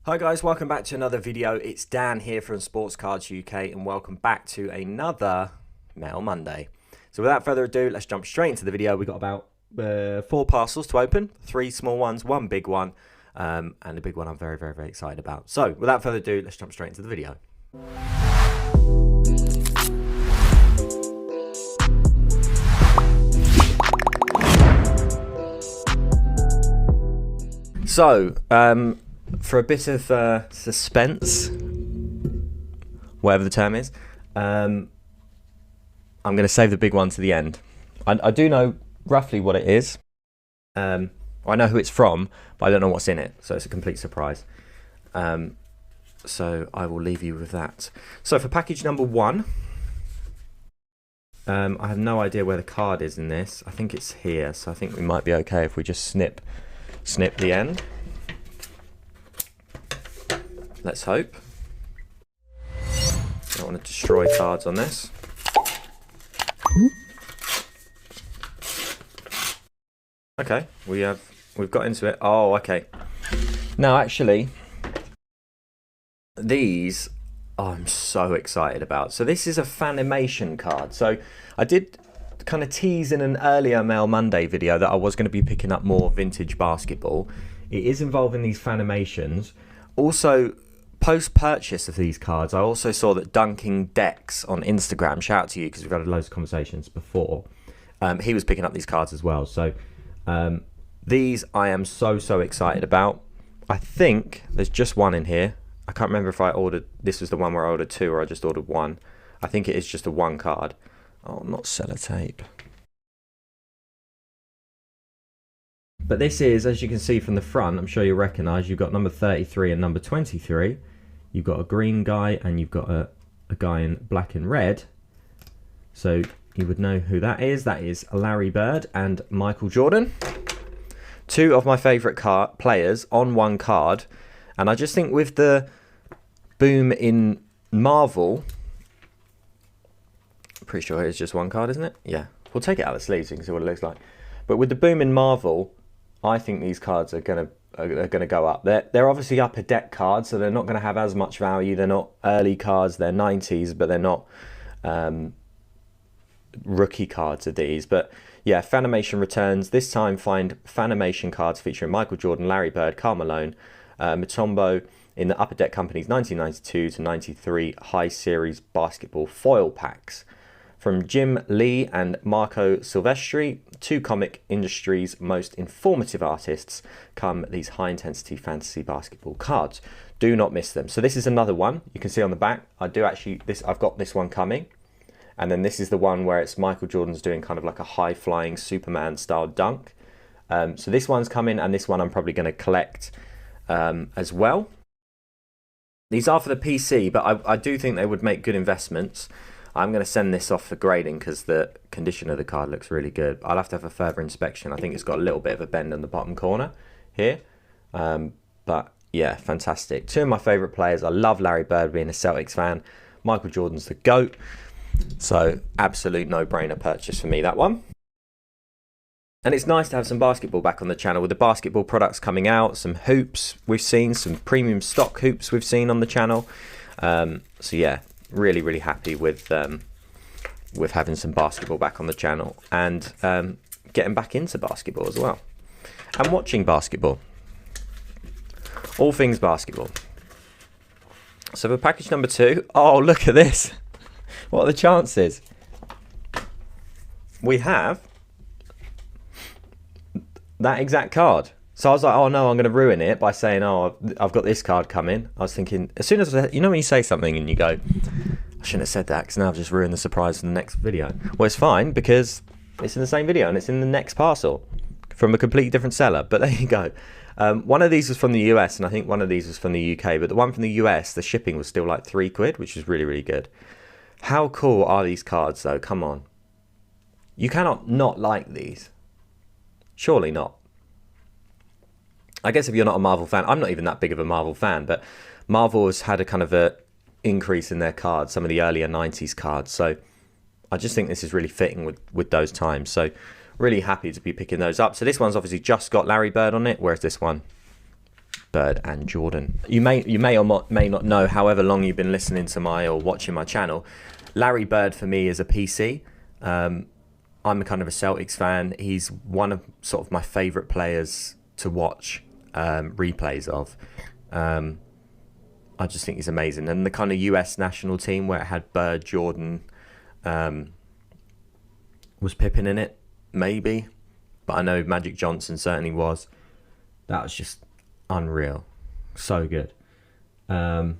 Hi guys, welcome back to another video. It's Dan here from Sports Cards UK and welcome back to another Mail Monday. So without further ado, let's jump straight into the video. We've got about 4 parcels to open, 3 small ones, 1 big one, and the big one I'm very excited about. So without further ado, let's jump straight into the video. So, for a bit of suspense, whatever the term is, I'm going to save the big one to the end. I do know roughly what it is. I know who it's from, but I don't know what's in it, so it's a complete surprise. So I will leave you with that. So for package number 1, I have no idea where the card is in this. I think it's here, so I think we might be okay if we just snip the end. Let's hope. Don't want to destroy cards on this. Okay, we've got into it. Oh, okay. Now actually, these I'm so excited about. So this is a Fanimation card. So I did kind of tease in an earlier Mail Monday video that I was going to be picking up more vintage basketball. It is involving these Fanimations. Also, post-purchase of these cards, I also saw that Dunking Decks on Instagram, shout out to you because we've had loads of conversations before, he was picking up these cards as well. So these I am so excited about. I think there's just one in here. I can't remember if I ordered, this was the one where I ordered 2 or I just ordered 1. I think it is just a 1 card. Oh, not sellotape. But this is, as you can see from the front, I'm sure you'll recognise, you've got number 33 and number 23. You've got a green guy and you've got a guy in black and red. So you would know who that is. That is Larry Bird and Michael Jordan. 2 of my favourite players on 1 card. And I just think with the boom in Marvel, I'm pretty sure it's just 1 card, isn't it? Yeah. We'll take it out of the sleeve so you can see what it looks like. But with the boom in Marvel, I think these cards are gonna go up. They're obviously upper deck cards, so they're not gonna have as much value. They're not early cards. They're 90s, but they're not rookie cards of these. But yeah, Fanimation returns. This time, find Fanimation cards featuring Michael Jordan, Larry Bird, Karl Malone, Mutombo in the Upper Deck Company's 1992 to 93 High Series basketball foil packs. From Jim Lee and Marco Silvestri, 2 comic industry's most informative artists, come these high-intensity fantasy basketball cards. Do not miss them. So this is another one. You can see on the back, I've got this one coming. And then this is the one where it's Michael Jordan's doing kind of like a high-flying Superman-style dunk. So this one's coming, and this one I'm probably going to collect as well. These are for the PC, but I do think they would make good investments. I'm going to send this off for grading because the condition of the card looks really good. I'll have to have a further inspection. I think it's got a little bit of a bend on the bottom corner here. But yeah, fantastic. 2 of my favourite players. I love Larry Bird, being a Celtics fan. Michael Jordan's the GOAT. So absolute no-brainer purchase for me, that one. And it's nice to have some basketball back on the channel with the basketball products coming out. Some hoops we've seen, some premium stock hoops we've seen on the channel. So yeah. Really happy with having some basketball back on the channel and getting back into basketball as well and watching basketball, all things basketball. So for package number 2, oh look at this, what are the chances? We have that exact card. So I was like, oh no, I'm going to ruin it by saying, oh, I've got this card coming. I was thinking, as soon as, you know when you say something and you go, I shouldn't have said that because now I've just ruined the surprise for the next video. Well, it's fine because it's in the same video and it's in the next parcel from a completely different seller. But there you go. One of these was from the US and I think one of these was from the UK. But the one from the US, the shipping was still like £3, which is really good. How cool are these cards though? Come on. You cannot not like these. Surely not. I guess if you're not a Marvel fan, I'm not even that big of a Marvel fan, but Marvel has had a kind of a increase in their cards, some of the earlier 90s cards. So I just think this is really fitting with those times. So really happy to be picking those up. So this one's obviously just got Larry Bird on it, whereas this one Bird and Jordan. You may or may not know, however long you've been listening to or watching my channel, Larry Bird for me is a PC. I'm a kind of a Celtics fan. He's one of sort of my favourite players to watch replays of. I just think he's amazing. And the kind of US national team where it had Bird, Jordan, was Pippen in it? Maybe. But I know Magic Johnson certainly was. That was just unreal. So good. And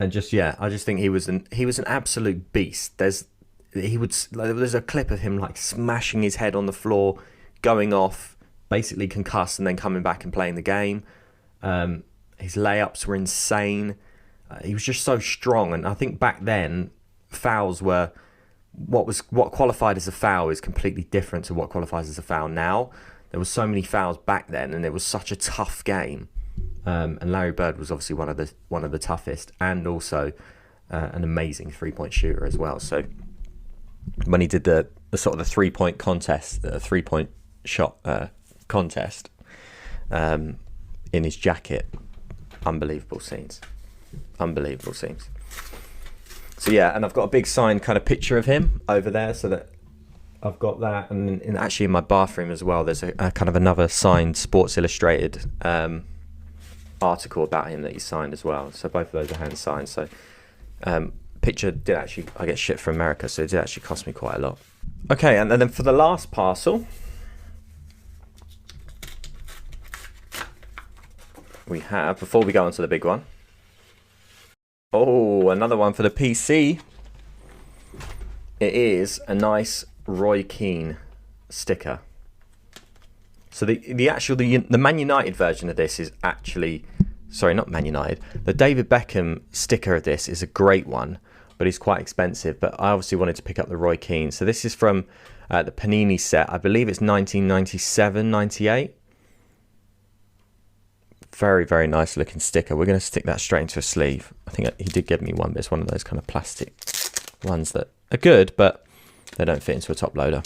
just, yeah, I just think he was an absolute beast. There's a clip of him like smashing his head on the floor, going off, basically concussed, and then coming back and playing the game. His layups were insane. He was just so strong. And I think back then, fouls were what qualified as a foul is completely different to what qualifies as a foul now. There were so many fouls back then, and it was such a tough game. And Larry Bird was obviously one of the toughest, and also an amazing 3-point shooter as well. So when he did the sort of the 3-point contest, the 3-point shot contest in his jacket, unbelievable scenes. So yeah, and I've got a big signed kind of picture of him over there, so that I've got that, and actually in my bathroom as well, there's a kind of another signed Sports Illustrated article about him that he signed as well. So both of those are hand signed. So picture did actually, I get shit from America, so it did actually cost me quite a lot. Okay, and then for the last parcel, we have, before we go on to the big one, another one for the PC. It is a nice Roy Keane sticker. So the Man United version of this is actually, sorry, not Man United. The David Beckham sticker of this is a great one, but it's quite expensive. But I obviously wanted to pick up the Roy Keane. So this is from the Panini set. I believe it's 1997, 98. Very, very nice looking sticker. We're going to stick that straight into a sleeve. I think he did give me one, but it's one of those kind of plastic ones that are good, but they don't fit into a top loader.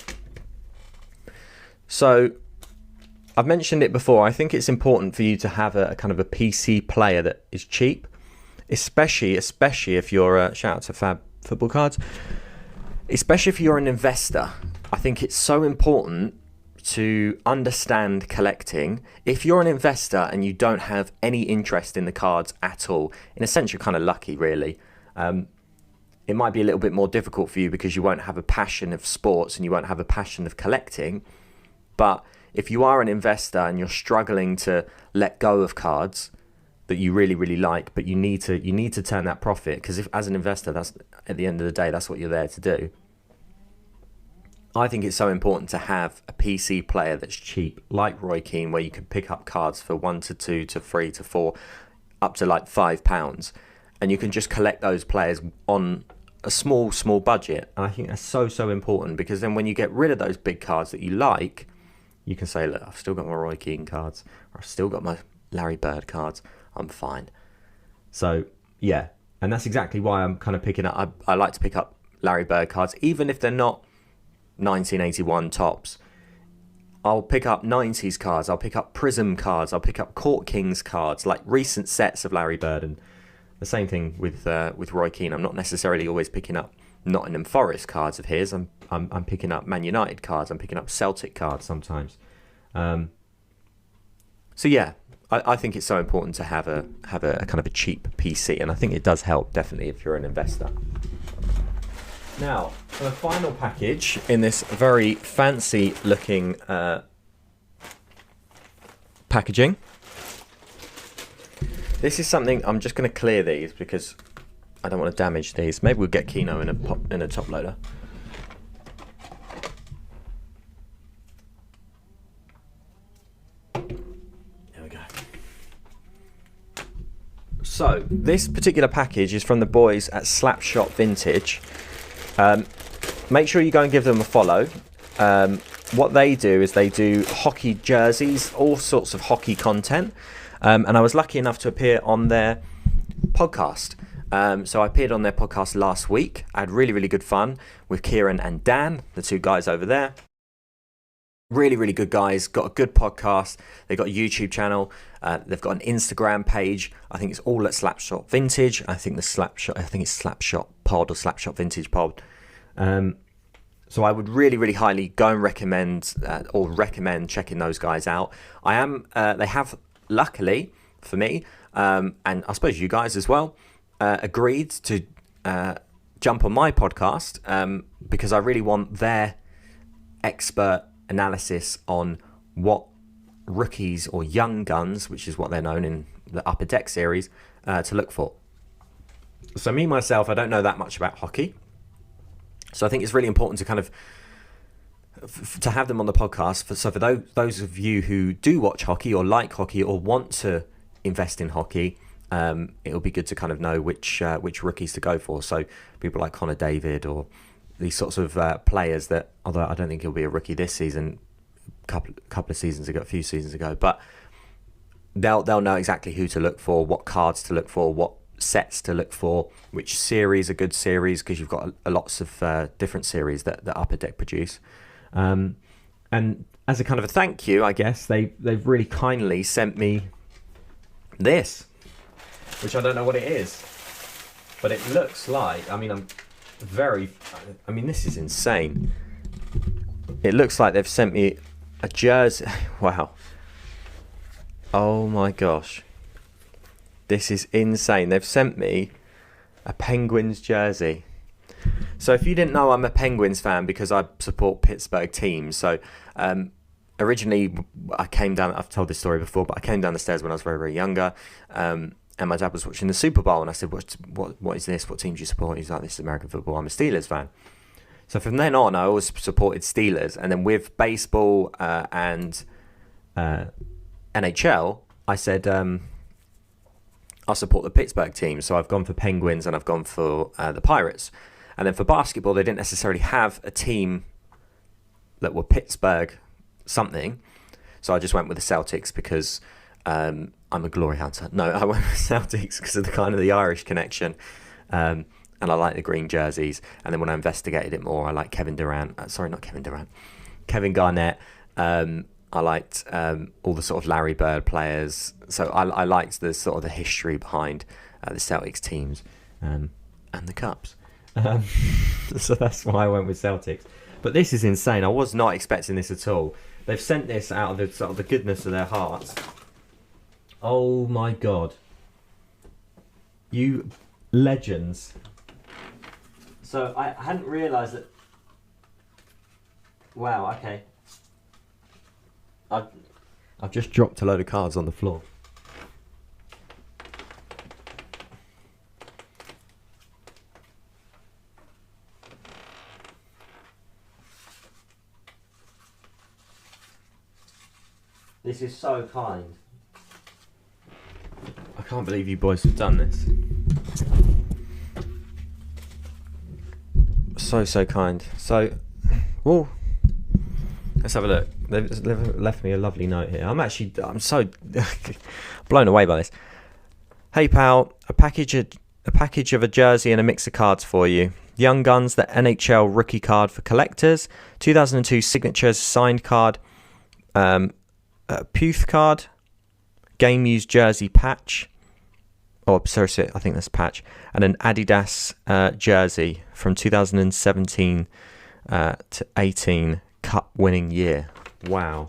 So I've mentioned it before. I think it's important for you to have a kind of a PC player that is cheap, especially if you're shout out to Fab Football Cards, especially if you're an investor. I think it's so important to understand collecting. If you're an investor and you don't have any interest in the cards at all, in a sense you're kind of lucky, really. It might be a little bit more difficult for you because you won't have a passion of sports and you won't have a passion of collecting. But if you are an investor and you're struggling to let go of cards that you really, really like, but you need to turn that profit, because if as an investor, that's at the end of the day, that's what you're there to do. I think it's so important to have a PC player that's cheap, like Roy Keane, where you can pick up cards for £1 to £2 to £3 to £4, up to like £5, and you can just collect those players on a small budget. And I think that's so important, because then when you get rid of those big cards that you like, you can say, look, I've still got my Roy Keane cards, or I've still got my Larry Bird cards, I'm fine. So yeah, and that's exactly why I'm kind of picking up, I like to pick up Larry Bird cards, even if they're not 1981 tops. I'll pick up 90s cards, I'll pick up Prism cards, I'll pick up Court Kings cards, like recent sets of Larry Bird. And the same thing with Roy Keane. I'm not necessarily always picking up Nottingham Forest cards of his. I'm picking up Man United cards, I'm picking up Celtic cards sometimes. So yeah, I think it's so important to have a kind of a cheap PC, and I think it does help definitely if you're an investor. Now, for the final package in this very fancy looking packaging, this is something, I'm just going to clear these because I don't want to damage these. Maybe we'll get Keno in a top loader. There we go. So, this particular package is from the boys at Slapshot Vintage. Make sure you go and give them a follow. What they do is they do hockey jerseys, all sorts of hockey content. And I was lucky enough to appear on their podcast. So I appeared on their podcast last week. I had really, really good fun with Kieran and Dan, the two guys over there. Really, really good guys. Got a good podcast. They've got a YouTube channel. They've got an Instagram page. I think it's all at Slapshot Vintage. I think it's Slapshot Pod or Slapshot Vintage Pod. So I would really, really highly go and recommend checking those guys out. They have, luckily for me, and I suppose you guys as well, agreed to jump on my podcast because I really want their expert analysis on what rookies or young guns, which is what they're known in the Upper Deck series, to look for. So me, myself, I don't know that much about hockey. So I think it's really important to kind of to have them on the podcast. So for those of you who do watch hockey or like hockey or want to invest in hockey, it'll be good to kind of know which rookies to go for. So people like Connor David or these sorts of players that, although I don't think he'll be a rookie this season, a few seasons ago, but they'll know exactly who to look for, what cards to look for, what sets to look for, which series are good series, because you've got lots of different series that Upper Deck produce. And as a kind of a thank you, I guess, they've really kindly sent me this, which I don't know what it is, but it looks like, this is insane. It looks like they've sent me a jersey. Wow. Oh my gosh. This is insane. They've sent me a Penguins jersey. So if you didn't know, I'm a Penguins fan because I support Pittsburgh teams. So originally I came down, I've told this story before, but I came down the stairs when I was very, very younger. And my dad was watching the Super Bowl and I said, what is this? What team do you support? He's like, this is American football. I'm a Steelers fan. So from then on, I always supported Steelers. And then with baseball and NHL, I said, I'll support the Pittsburgh team. So I've gone for Penguins and I've gone for the Pirates. And then for basketball, they didn't necessarily have a team that were Pittsburgh something. So I just went with the Celtics because I'm a glory hunter. No, I went with Celtics because of the kind of the Irish connection. And I like the green jerseys. And then when I investigated it more, I like Kevin Garnett. I liked all the sort of Larry Bird players. So I liked the sort of the history behind the Celtics teams and the Cups. So that's why I went with Celtics. But this is insane. I was not expecting this at all. They've sent this out of the sort of the goodness of their hearts. Oh my God. You legends. So I hadn't realised that. Wow, okay. I've just dropped a load of cards on the floor. This is so kind. I can't believe you boys have done this. So kind. So, well, let's have a look. They've left me a lovely note here. I'm so blown away by this. Hey pal, a package of a jersey and a mix of cards for you. Young Guns, the NHL rookie card for collectors. 2002 signatures signed card. Puth card. Game used jersey patch. Oh, sorry, I think that's patch. And an Adidas jersey from 2017 to 18 Cup winning year. Wow.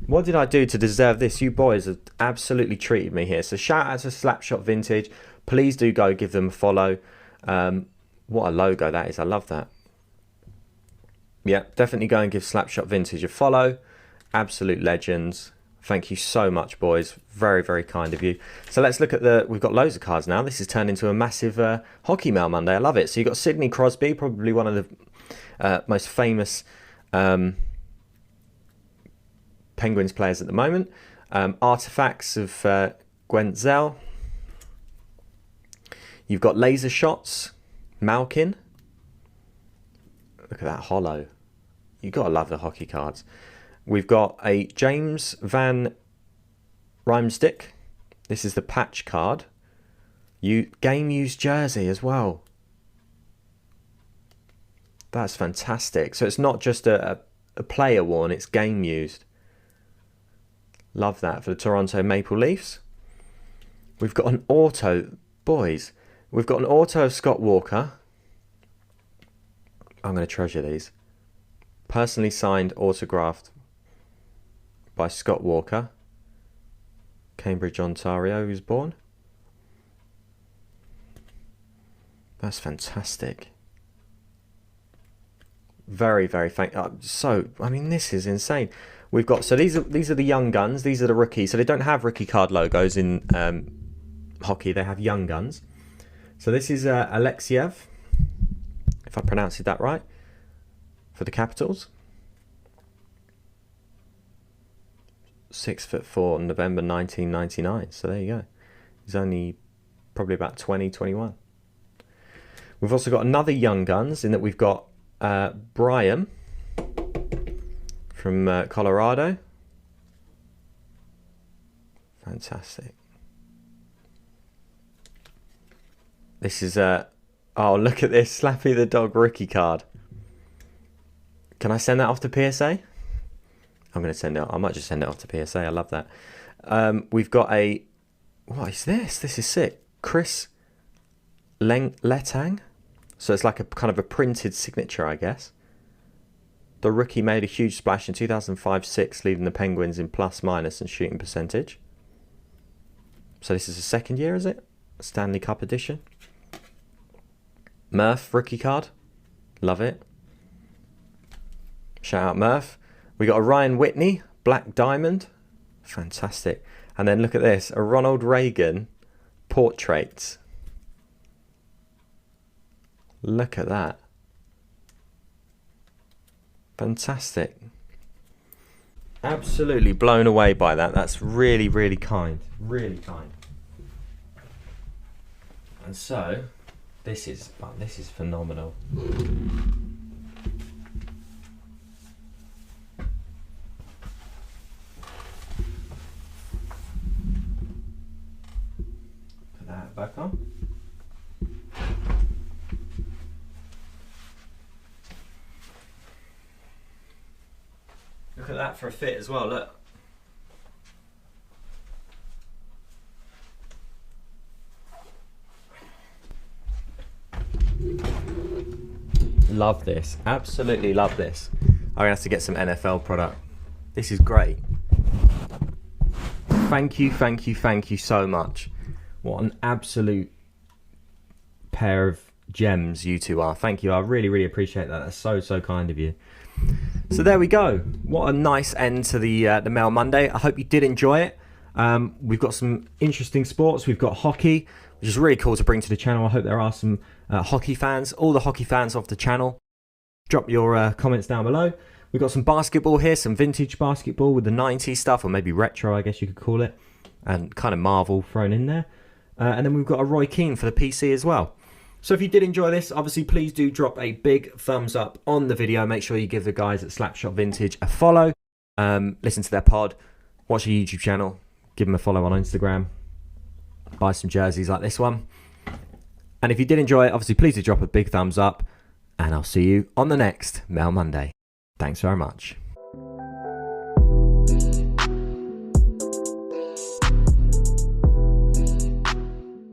What did I do to deserve this? You boys have absolutely treated me here. So shout out to Slapshot Vintage. Please do go give them a follow. What a logo that is. I love that. Yeah, definitely go and give Slapshot Vintage a follow. Absolute legends. Thank you so much, boys. Very, very kind of you. So let's look at we've got loads of cards now. This has turned into a massive Hockey Mail Monday. I love it. So you've got Sidney Crosby, probably one of the most famous Penguins players at the moment. Artifacts of Gwent Zell. You've got Laser Shots, Malkin. Look at that holo. You've got to love the hockey cards. We've got a James Van Riemsdyk. This is the patch card. Game used jersey as well. That's fantastic. So it's not just a a player worn, it's game used. Love that for the Toronto Maple Leafs. We've got an auto, boys. We've got an auto of Scott Walker. I'm going to treasure these. Personally signed, autographed by Scott Walker. Cambridge, Ontario, he was born. That's fantastic. Very, very I mean, this is insane. We've got, so these are the young guns. These are the rookies. So they don't have rookie card logos in hockey. They have young guns. So this is Alexeyev, if I pronounced that right, for the Capitals. 6'4", November 1999. So there you go. He's only probably about 20, 21. We've also got another young guns in that we've got Brian from Colorado. Fantastic. This is oh, look at this Slappy the Dog rookie card. Can I send that off to PSA? I'm going to send it. I might just send it off to PSA. I love that. We've got a, what is this? This is sick. Chris Letang. So it's like a kind of a printed signature, I guess. The rookie made a huge splash in 2005-06, leading the Penguins in plus-minus and shooting percentage. So this is the second year, is it? Stanley Cup edition. Murph rookie card. Love it. Shout out Murph. We got a Ryan Whitney, Black Diamond. Fantastic. And then look at this, a Ronald Reagan portrait. Look at that. Fantastic. Absolutely blown away by that. That's really, really kind. Really kind. And so, this is phenomenal. Put that back on. Look at that for a fit as well, look. Love this, absolutely love this. I'm gonna have to get some NFL product. This is great. Thank you so much. What an absolute pair of gems you two are. Thank you, I really, really appreciate that. That's so kind of you. So there we go. What a nice end to the Mail Monday. I hope you did enjoy it. We've got some interesting sports. We've got hockey, which is really cool to bring to the channel. I hope there are some hockey fans, all the hockey fans of the channel. Drop your comments down below. We've got some basketball here, some vintage basketball with the 90s stuff, or maybe retro, I guess you could call it, and kind of Marvel thrown in there. And then we've got a Roy Keane for the PC as well. So if you did enjoy this, obviously please do drop a big thumbs up on the video. Make sure you give the guys at Slapshot Vintage a follow. Listen to their pod. Watch their YouTube channel. Give them a follow on Instagram. Buy some jerseys like this one. And if you did enjoy it, obviously please do drop a big thumbs up. And I'll see you on the next Mail Monday. Thanks very much.